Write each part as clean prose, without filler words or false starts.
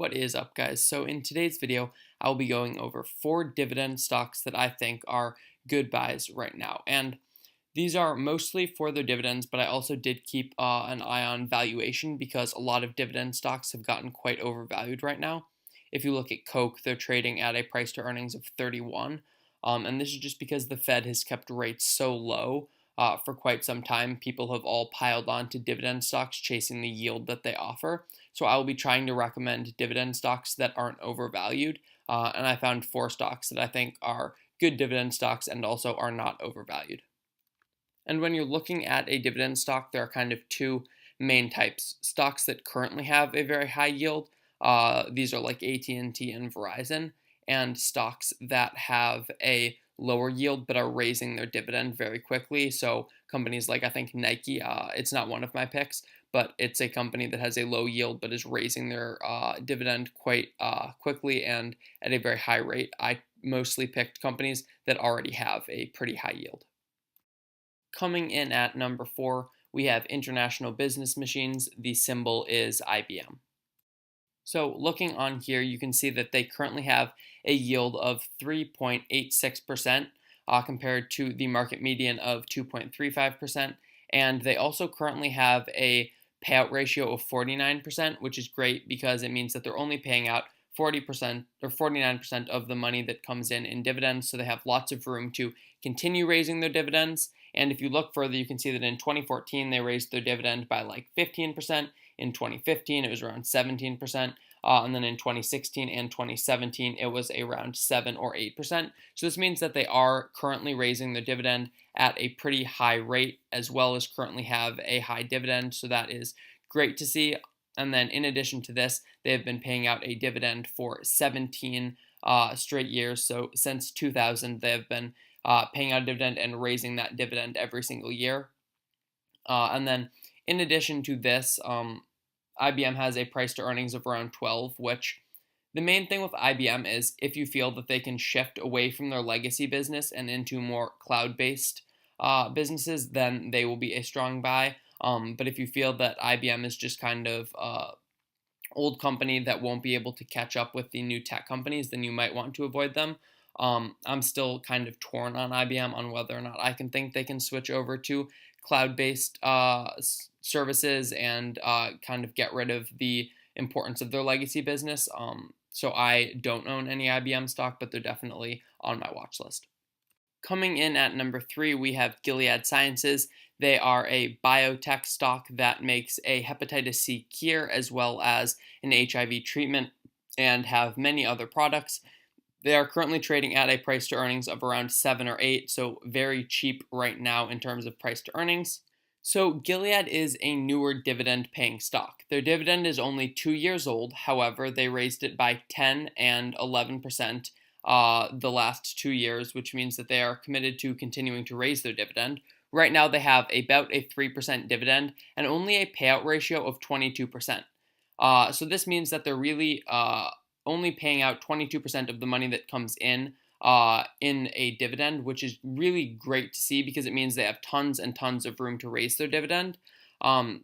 What is up, guys? So in today's video, I'll be going over 4 dividend stocks that I think are good buys right now. And these are mostly for their dividends, but I also did keep an eye on valuation because a lot of dividend stocks have gotten quite overvalued right now. If you look at Coke, they're trading at a price to earnings of 31. And this is just because the Fed has kept rates so low for quite some time. People have all piled on to dividend stocks chasing the yield that they offer. So I will be trying to recommend dividend stocks that aren't overvalued. And I found 4 stocks that I think are good dividend stocks and also are not overvalued. And when you're looking at a dividend stock, there are kind of 2 main types. Stocks that currently have a very high yield. These are like AT&T and Verizon. And stocks that have a lower yield but are raising their dividend very quickly. So companies like, I think, Nike, it's not one of my picks, but it's a company that has a low yield but is raising their dividend quite quickly and at a very high rate. I mostly picked companies that already have a pretty high yield. Coming in at number 4, we have International Business Machines. The symbol is IBM. So looking on here, you can see that they currently have a yield of 3.86% compared to the market median of 2.35%. And they also currently have a payout ratio of 49%, which is great because it means that they're only paying out 40% or 49% of the money that comes in dividends. So they have lots of room to continue raising their dividends. And if you look further, you can see that in 2014, they raised their dividend by like 15%. In 2015, it was around 17%. And then in 2016 and 2017, it was around 7 or 8%. So this means that they are currently raising their dividend at a pretty high rate, as well as currently have a high dividend. So that is great to see. And then in addition to this, they have been paying out a dividend for 17 straight years. So since 2000, they have been paying out a dividend and raising that dividend every single year. And then in addition to this, IBM has a price to earnings of around 12, which the main thing with IBM is if you feel that they can shift away from their legacy business and into more cloud-based businesses, then they will be a strong buy. But if you feel that IBM is just kind of old company that won't be able to catch up with the new tech companies, then you might want to avoid them. I'm still kind of torn on IBM on whether or not I can think they can switch over to cloud-based services and kind of get rid of the importance of their legacy business. So I don't own any IBM stock, but they're definitely on my watch list. Coming in at number 3, we have Gilead Sciences. They are a biotech stock that makes a hepatitis C cure as well as an HIV treatment and have many other products. They are currently trading at a price to earnings of around 7 or 8, so very cheap right now in terms of price to earnings. So Gilead is a newer dividend paying stock. Their dividend is only 2 years old. However, they raised it by 10 and 11% the last 2 years, which means that they are committed to continuing to raise their dividend. Right now, they have about a 3% dividend and only a payout ratio of 22%. So this means that they're really only paying out 22% of the money that comes in a dividend, which is really great to see because it means they have tons and tons of room to raise their dividend. And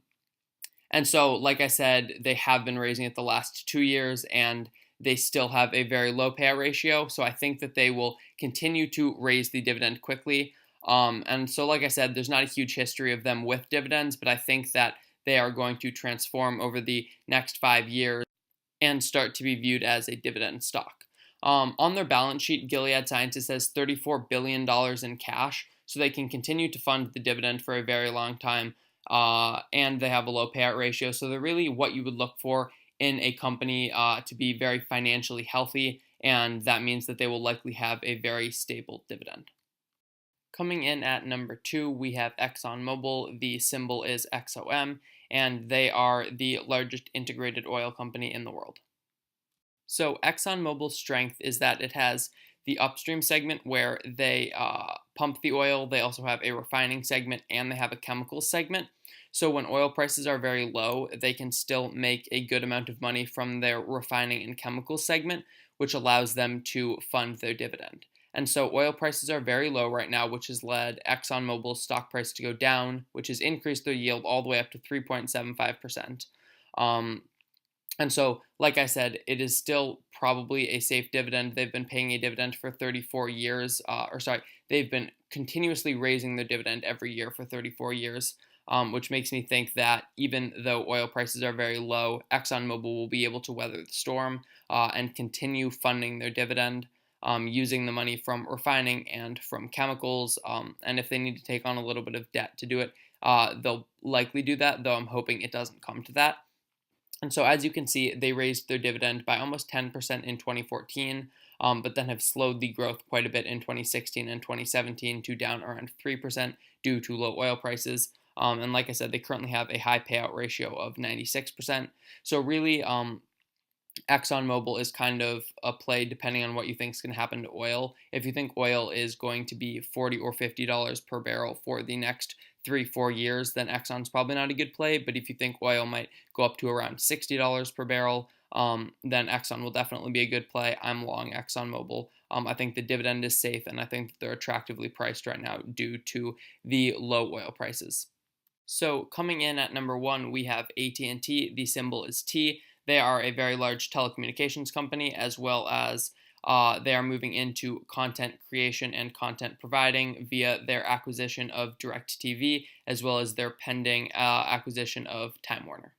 so, like I said, they have been raising it the last 2 years and they still have a very low payout ratio. So I think that they will continue to raise the dividend quickly. And so, like I said, there's not a huge history of them with dividends, but I think that they are going to transform over the next 5 years and start to be viewed as a dividend stock. On their balance sheet, Gilead Sciences has $34 billion in cash, so they can continue to fund the dividend for a very long time, and they have a low payout ratio, so they're really what you would look for in a company to be very financially healthy, and that means that they will likely have a very stable dividend. Coming in at number 2, we have Exxon Mobil. The symbol is XOM, and they are the largest integrated oil company in the world. So ExxonMobil's strength is that it has the upstream segment where they pump the oil. They also have a refining segment and they have a chemicals segment. So when oil prices are very low, they can still make a good amount of money from their refining and chemicals segment, which allows them to fund their dividend. And so oil prices are very low right now, which has led ExxonMobil's stock price to go down, which has increased their yield all the way up to 3.75%. And so like I said, it is still probably a safe dividend. They've been paying a dividend for 34 years, they've been continuously raising their dividend every year for 34 years, which makes me think that even though oil prices are very low, ExxonMobil will be able to weather the storm and continue funding their dividend. Using the money from refining and from chemicals. And if they need to take on a little bit of debt to do it, they'll likely do that, though I'm hoping it doesn't come to that. And so, as you can see, they raised their dividend by almost 10% in 2014, but then have slowed the growth quite a bit in 2016 and 2017 to down around 3% due to low oil prices. And like I said, they currently have a high payout ratio of 96%. So really, ExxonMobil is kind of a play depending on what you think is going to happen to oil. If you think oil is going to be $40 or $50 per barrel for the next 3-4 years, then Exxon's probably not a good play. But if you think oil might go up to around $60 per barrel, then Exxon will definitely be a good play. I'm long ExxonMobil. I think the dividend is safe, and I think they're attractively priced right now due to the low oil prices. So coming in at number 1, we have AT&T. The symbol is T. They are a very large telecommunications company, as well as they are moving into content creation and content providing via their acquisition of DirecTV, as well as their pending acquisition of Time Warner.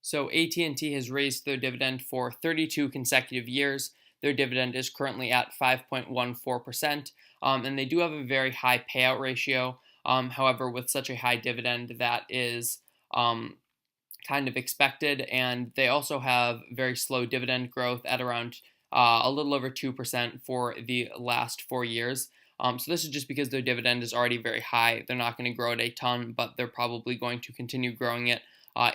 So AT&T has raised their dividend for 32 consecutive years. Their dividend is currently at 5.14%, and they do have a very high payout ratio. However, with such a high dividend, that is kind of expected, and they also have very slow dividend growth at around a little over 2% for the last 4 years. So this is just because their dividend is already very high. They're not going to grow it a ton, but they're probably going to continue growing it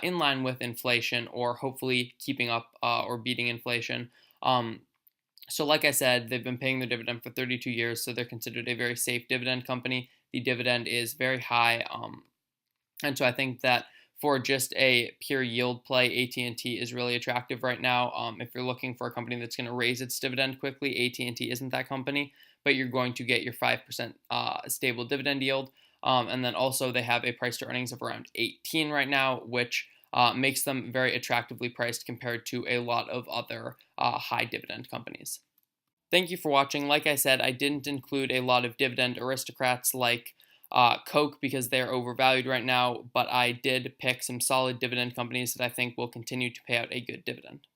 in line with inflation, or hopefully keeping up or beating inflation. So like I said, they've been paying their dividend for 32 years, so they're considered a very safe dividend company. The dividend is very high, and so I think that for just a pure yield play, AT&T is really attractive right now. If you're looking for a company that's going to raise its dividend quickly, AT&T isn't that company, but you're going to get your 5% stable dividend yield. And then also they have a price to earnings of around 18 right now, which makes them very attractively priced compared to a lot of other high dividend companies. Thank you for watching. Like I said, I didn't include a lot of dividend aristocrats like Coke because they're overvalued right now, but I did pick some solid dividend companies that I think will continue to pay out a good dividend.